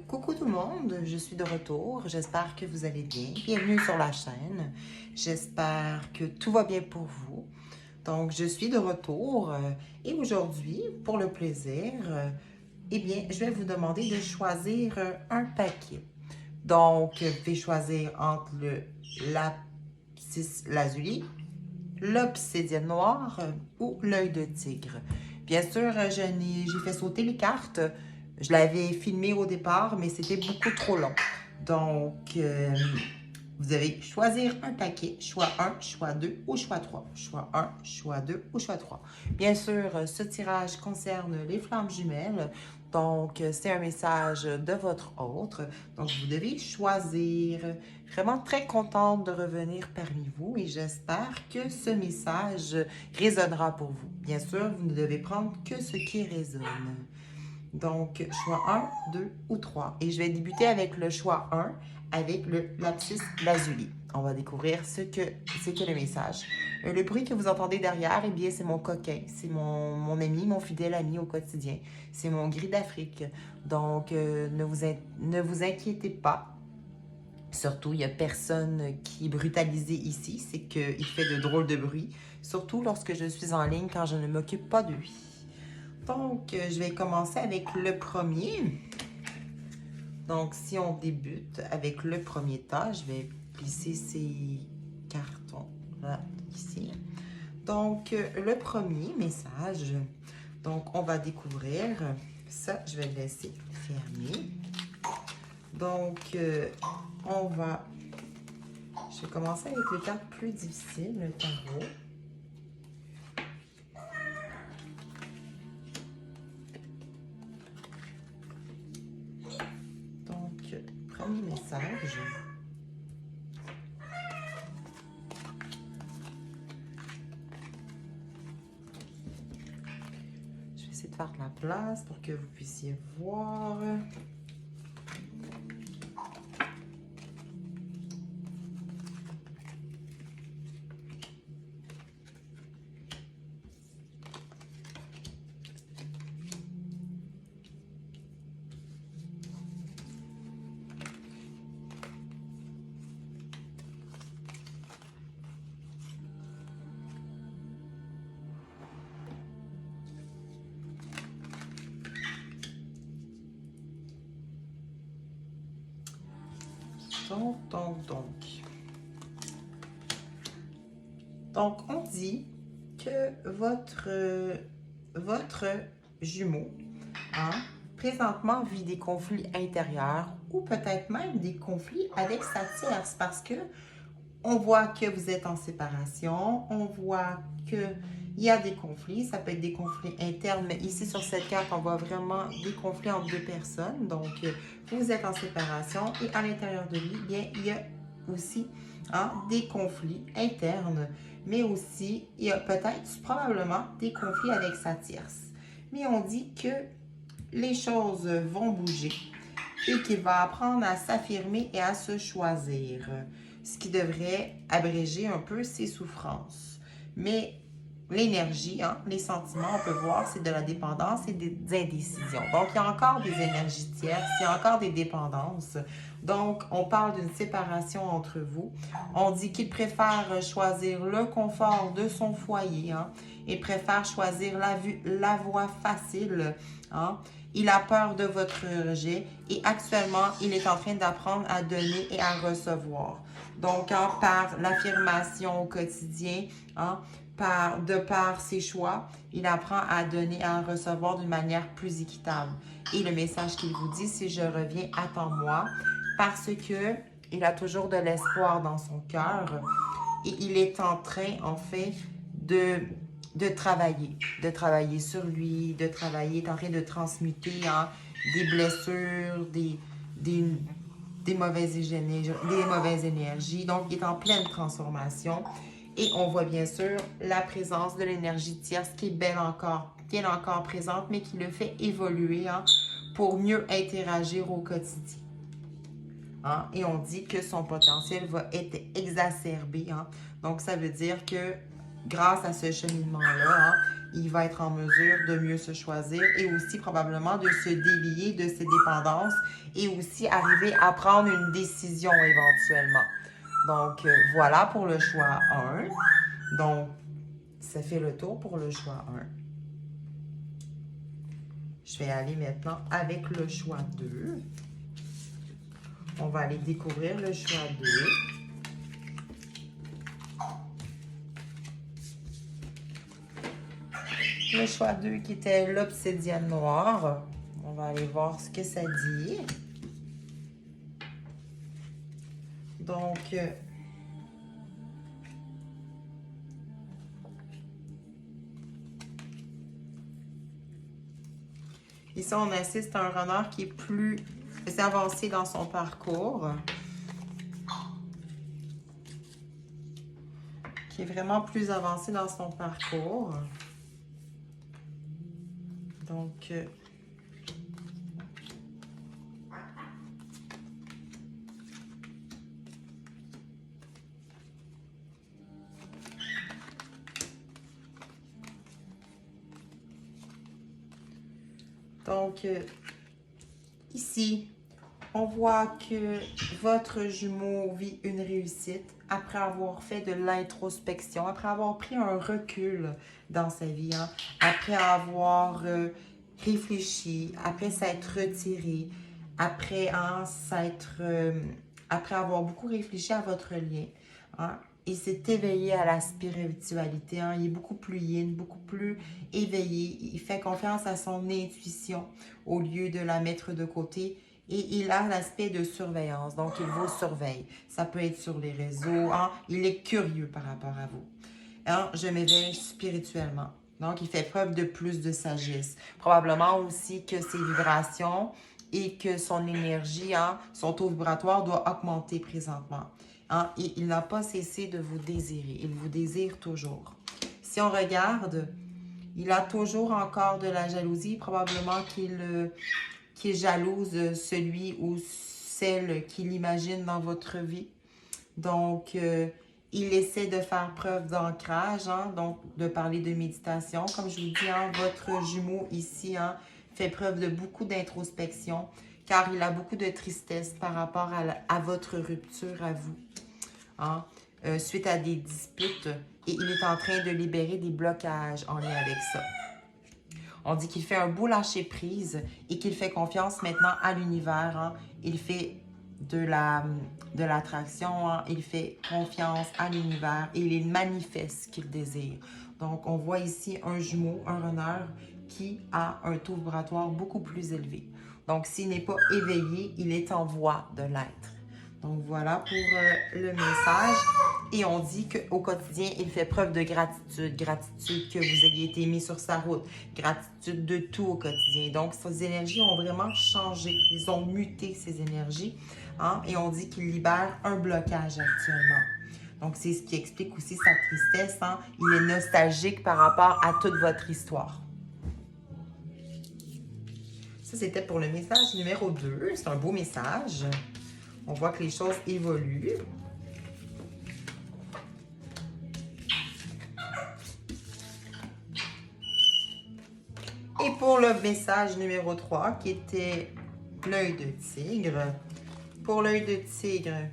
Coucou tout le monde, je suis de retour. J'espère que vous allez bien. Bienvenue sur la chaîne. J'espère que tout va bien pour vous. Donc, je suis de retour et aujourd'hui, pour le plaisir, eh bien, je vais vous demander de choisir un paquet. Donc, vous pouvez choisir entre le lapis lazuli, l'obsidienne noire ou l'œil de tigre. Bien sûr, j'ai fait sauter les cartes. Je l'avais filmé au départ, mais c'était beaucoup trop long. Donc, vous allez choisir un paquet, choix 1, choix 2 ou choix 3. Choix 1, choix 2 ou choix 3. Bien sûr, ce tirage concerne les flammes jumelles. Donc, c'est un message de votre autre. Donc, vous devez choisir. Vraiment très contente de revenir parmi vous et j'espère que ce message résonnera pour vous. Bien sûr, vous ne devez prendre que ce qui résonne. Donc, choix 1, 2 ou 3. Et je vais débuter avec le choix 1, avec le lapis lazuli. On va découvrir ce que le message. Le bruit que vous entendez derrière, eh bien, c'est mon coquin. C'est mon ami, mon fidèle ami au quotidien. C'est mon gris d'Afrique. Donc, ne vous inquiétez pas. Surtout, il n'y a personne qui est brutalisé ici. C'est qu'il fait de drôles de bruit. Surtout lorsque je suis en ligne quand je ne m'occupe pas de lui. Donc, je vais commencer avec le premier. Donc, si on débute avec le premier tas, je vais glisser ces cartons-là ici. Donc, le premier message. Donc, on va découvrir. Ça, je vais le laisser fermer. Donc, je vais commencer avec les cartes plus difficiles, le tarot. Donc, premier message. Je vais essayer de faire de la place pour que vous puissiez voir. Donc, on dit que votre jumeau, hein, présentement vit des conflits intérieurs ou peut-être même des conflits avec sa tierce parce que on voit que vous êtes en séparation, on voit qu'il y a des conflits, ça peut être des conflits internes, mais ici sur cette carte, on voit vraiment des conflits entre deux personnes. Donc, vous êtes en séparation et à l'intérieur de lui, bien, il y a aussi des conflits internes, mais aussi, il y a peut-être probablement des conflits avec sa tierce. Mais on dit que les choses vont bouger et qu'il va apprendre à s'affirmer et à se choisir, ce qui devrait abréger un peu ses souffrances. Mais l'énergie, les sentiments, on peut voir, c'est de la dépendance et des indécisions. Donc, il y a encore des énergies tierces, il y a encore des dépendances. Donc, on parle d'une séparation entre vous. On dit qu'il préfère choisir le confort de son foyer et préfère choisir la voie facile. Il a peur de votre rejet et actuellement, il est en train d'apprendre à donner et à recevoir. Donc, par l'affirmation au quotidien, de par ses choix, il apprend à donner et à recevoir d'une manière plus équitable. Et le message qu'il vous dit, c'est « Je reviens, attends-moi » parce que il a toujours de l'espoir dans son cœur et il est en train, en fait, de travailler sur lui, il est en train de transmuter des blessures, des mauvaises énergies. Donc, il est en pleine transformation. Et on voit bien sûr la présence de l'énergie tierce qui est bien encore présente, mais qui le fait évoluer pour mieux interagir au quotidien. Et on dit que son potentiel va être exacerbé. Donc, ça veut dire que grâce à ce cheminement-là, hein, il va être en mesure de mieux se choisir et aussi probablement de se délier de ses dépendances et aussi arriver à prendre une décision éventuellement. Donc, voilà pour le choix 1. Donc, ça fait le tour pour le choix 1. Je vais aller maintenant avec le choix 2. On va aller découvrir le choix 2. Le choix 2 qui était l'obsidienne noire. On va aller voir ce que ça dit. Donc, ici, on assiste à un runner qui est plus avancé dans son parcours. Qui est vraiment plus avancé dans son parcours. Donc, ici, on voit que votre jumeau vit une réussite après avoir fait de l'introspection, après avoir pris un recul dans sa vie, hein, après avoir réfléchi, après s'être retiré, après, hein, après avoir beaucoup réfléchi à votre lien. Hein, il s'est éveillé à la spiritualité. Hein, il est beaucoup plus yin, beaucoup plus éveillé. Il fait confiance à son intuition au lieu de la mettre de côté. Et il a l'aspect de surveillance, donc il vous surveille. Ça peut être sur les réseaux, hein? Il est curieux par rapport à vous. Hein? Je m'éveille spirituellement. Donc, il fait preuve de plus de sagesse. Probablement aussi que ses vibrations et que son énergie, hein, son taux vibratoire doit augmenter présentement. Hein? Et il n'a pas cessé de vous désirer. Il vous désire toujours. Si on regarde, il a toujours encore de la jalousie. Probablement qu'il jalouse celui ou celle qu'il imagine dans votre vie. Donc, il essaie de faire preuve d'ancrage, hein, donc de parler de méditation. Comme je vous dis, hein, votre jumeau ici, hein, fait preuve de beaucoup d'introspection, car il a beaucoup de tristesse par rapport à votre rupture à vous, hein, suite à des disputes, et il est en train de libérer des blocages en lien avec ça. On dit qu'il fait un beau lâcher-prise et qu'il fait confiance maintenant à l'univers. Hein. Il fait de l'attraction, hein. Il fait confiance à l'univers et il manifeste ce qu'il désire. Donc, on voit ici un jumeau, un runner qui a un taux vibratoire beaucoup plus élevé. Donc, s'il n'est pas éveillé, il est en voie de l'être. Donc, voilà pour le message. Et on dit qu'au quotidien, il fait preuve de gratitude. Gratitude que vous ayez été mis sur sa route. Gratitude de tout au quotidien. Donc, ces énergies ont vraiment changé. Ils ont muté, ces énergies. Hein? Et on dit qu'il libère un blocage actuellement. Donc, c'est ce qui explique aussi sa tristesse. Hein? Il est nostalgique par rapport à toute votre histoire. Ça, c'était pour le message numéro 2. C'est un beau message. On voit que les choses évoluent. Et pour le message numéro 3, qui était l'œil de tigre. Pour l'œil de tigre,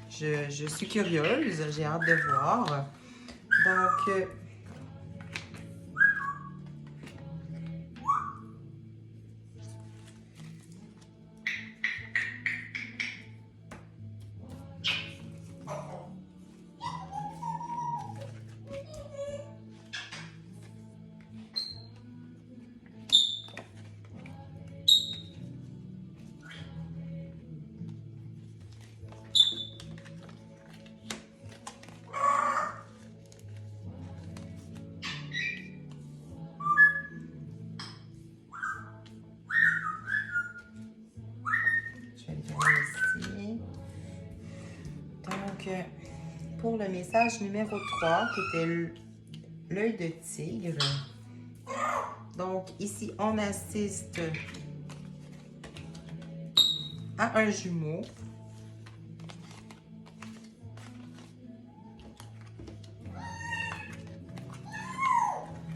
je suis curieuse, j'ai hâte de voir. Donc, pour le message numéro 3, qui était l'œil de tigre. Donc, ici, on assiste à un jumeau.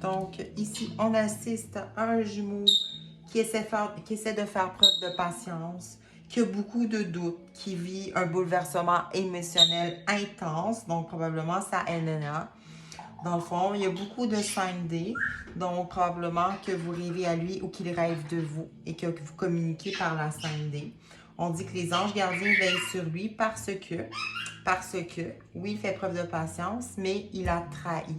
Donc, ici, on assiste à un jumeau qui essaie de faire preuve de patience, qui a beaucoup de doutes, qui vit un bouleversement émotionnel intense, donc probablement sa LNA. Dans le fond, il y a beaucoup de signes D, donc probablement que vous rêvez à lui ou qu'il rêve de vous et que vous communiquez par la signe D. On dit que les anges gardiens veillent sur lui parce que, oui, il fait preuve de patience, mais il a trahi.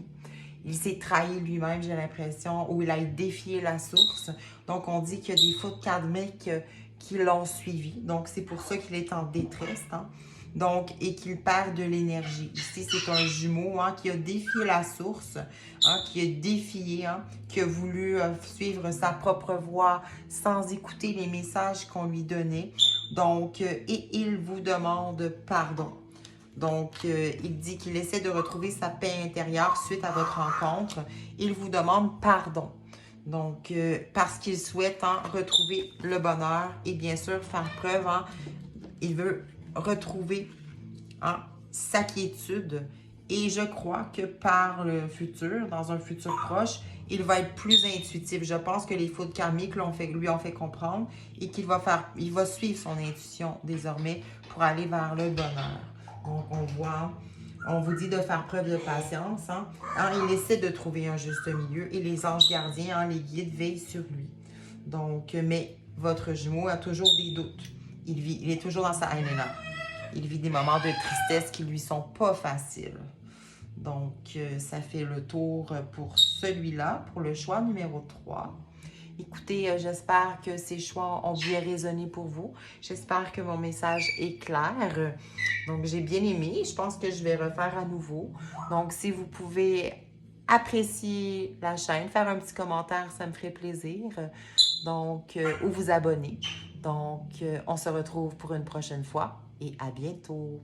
Il s'est trahi lui-même, j'ai l'impression, ou il a défié la source. Donc, on dit qu'il y a des fautes karmiques qui l'ont suivi. Donc, c'est pour ça qu'il est en détresse. Hein? Donc, et qu'il perd de l'énergie. Ici, c'est un jumeau qui a défié la source, qui a défié, qui a voulu suivre sa propre voie sans écouter les messages qu'on lui donnait. Donc, et il vous demande pardon. Donc, il dit qu'il essaie de retrouver sa paix intérieure suite à votre rencontre. Il vous demande pardon. Donc, parce qu'il souhaite retrouver le bonheur et bien sûr faire preuve, il veut retrouver sa quiétude. Et je crois que par le futur, dans un futur proche, il va être plus intuitif. Je pense que les fautes karmiques lui ont fait comprendre et qu'il va suivre son intuition désormais pour aller vers le bonheur. Donc, on vous dit de faire preuve de patience. Il essaie de trouver un juste milieu et les anges gardiens, les guides, veillent sur lui. Donc, mais votre jumeau a toujours des doutes. Il est toujours dans sa haine. Il vit des moments de tristesse qui lui sont pas faciles. Donc, ça fait le tour pour celui-là, pour le choix numéro 3. Écoutez, j'espère que ces choix ont bien résonné pour vous. J'espère que mon message est clair. Donc, j'ai bien aimé. Je pense que je vais refaire à nouveau. Donc, si vous pouvez apprécier la chaîne, faire un petit commentaire, ça me ferait plaisir. Donc, ou vous abonner. Donc, on se retrouve pour une prochaine fois et à bientôt.